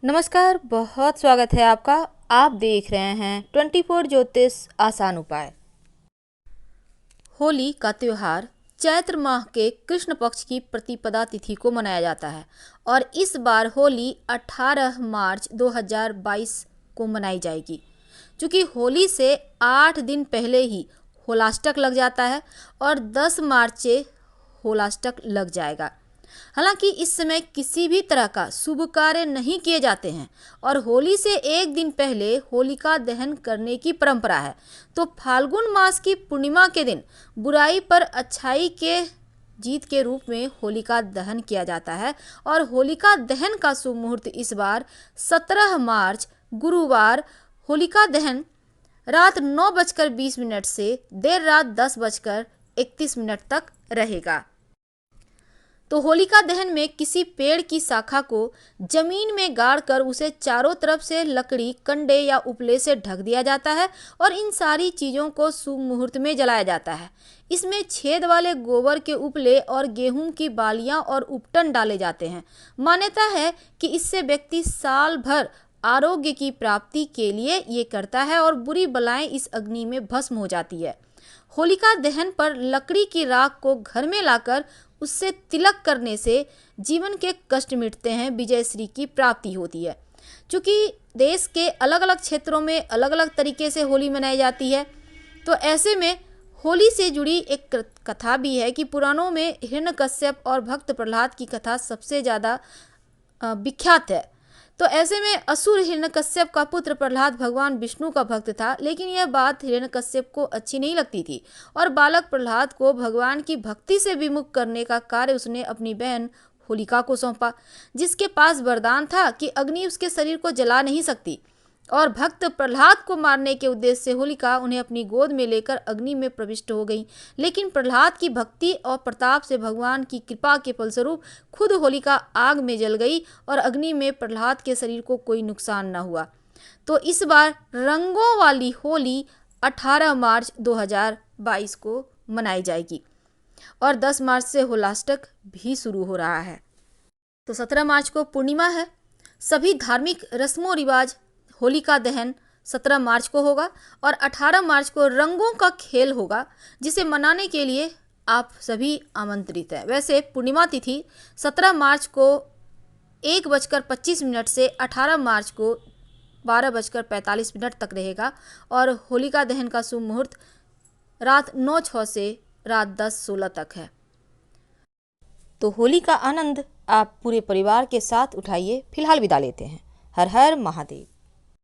नमस्कार, बहुत स्वागत है आपका। आप देख रहे हैं 24 ज्योतिष आसान उपाय। होली का त्यौहार चैत्र माह के कृष्ण पक्ष की प्रतिपदा तिथि को मनाया जाता है और इस बार होली 18 मार्च 2022 को मनाई जाएगी। क्योंकि होली से 8 दिन पहले ही होलाष्टक लग जाता है और 10 मार्च से होलाष्टक लग जाएगा। हालांकि इस समय किसी भी तरह का शुभ कार्य नहीं किए जाते हैं और होली से एक दिन पहले होलिका दहन करने की परंपरा है। तो फाल्गुन मास की पूर्णिमा के दिन बुराई पर अच्छाई के जीत के रूप में होलिका दहन किया जाता है और होलिका दहन का शुभ मुहूर्त इस बार 17 मार्च गुरुवार होलिका दहन रात 9:20 से देर रात 10:31 तक रहेगा। तो होलिका दहन में किसी पेड़ की शाखा को जमीन में गाड़कर उसे चारों तरफ से लकड़ी, कंडे या उपले से ढक दिया जाता है और इन सारी चीज़ों को शुभ मुहूर्त में जलाया जाता है। इसमें छेद वाले गोबर के उपले और गेहूं की बालियां और उपटन डाले जाते हैं। मान्यता है कि इससे व्यक्ति साल भर आरोग्य की प्राप्ति के लिए ये करता है और बुरी बलाएं इस अग्नि में भस्म हो जाती है। होलिका दहन पर लकड़ी की राख को घर में लाकर उससे तिलक करने से जीवन के कष्ट मिटते हैं, विजयश्री की प्राप्ति होती है। क्योंकि देश के अलग अलग क्षेत्रों में अलग अलग तरीके से होली मनाई जाती है, तो ऐसे में होली से जुड़ी एक कथा भी है कि पुराणों में हिरण्यकश्यप और भक्त प्रहलाद की कथा सबसे ज़्यादा विख्यात है। तो ऐसे में असुर हिरण्यकश्यप का पुत्र प्रहलाद भगवान विष्णु का भक्त था, लेकिन यह बात हिरण्यकश्यप को अच्छी नहीं लगती थी और बालक प्रहलाद को भगवान की भक्ति से विमुख करने का कार्य उसने अपनी बहन होलिका को सौंपा, जिसके पास वरदान था कि अग्नि उसके शरीर को जला नहीं सकती। और भक्त प्रहलाद को मारने के उद्देश्य से होलिका उन्हें अपनी गोद में लेकर अग्नि में प्रविष्ट हो गई। लेकिन प्रहलाद की भक्ति और प्रताप से भगवान की कृपा के फलस्वरूप खुद होलिका आग में जल गई और अग्नि में प्रहलाद के शरीर को कोई नुकसान न हुआ। तो इस बार रंगों वाली होली 18 मार्च 2022 को मनाई जाएगी और 10 मार्च से होलाष्टक भी शुरू हो रहा है। तो 17 मार्च को पूर्णिमा है। सभी धार्मिक रस्मों रिवाज होलिका दहन 17 मार्च को होगा और 18 मार्च को रंगों का खेल होगा, जिसे मनाने के लिए आप सभी आमंत्रित हैं। वैसे पूर्णिमा तिथि 17 मार्च को 1:25 से 18 मार्च को 12:45 तक रहेगा और होलिका दहन का शुभ मुहूर्त रात 9:06 से रात 10:16 तक है। तो होली का आनंद आप पूरे परिवार के साथ उठाइए। फिलहाल विदा लेते हैं। हर हर महादेव।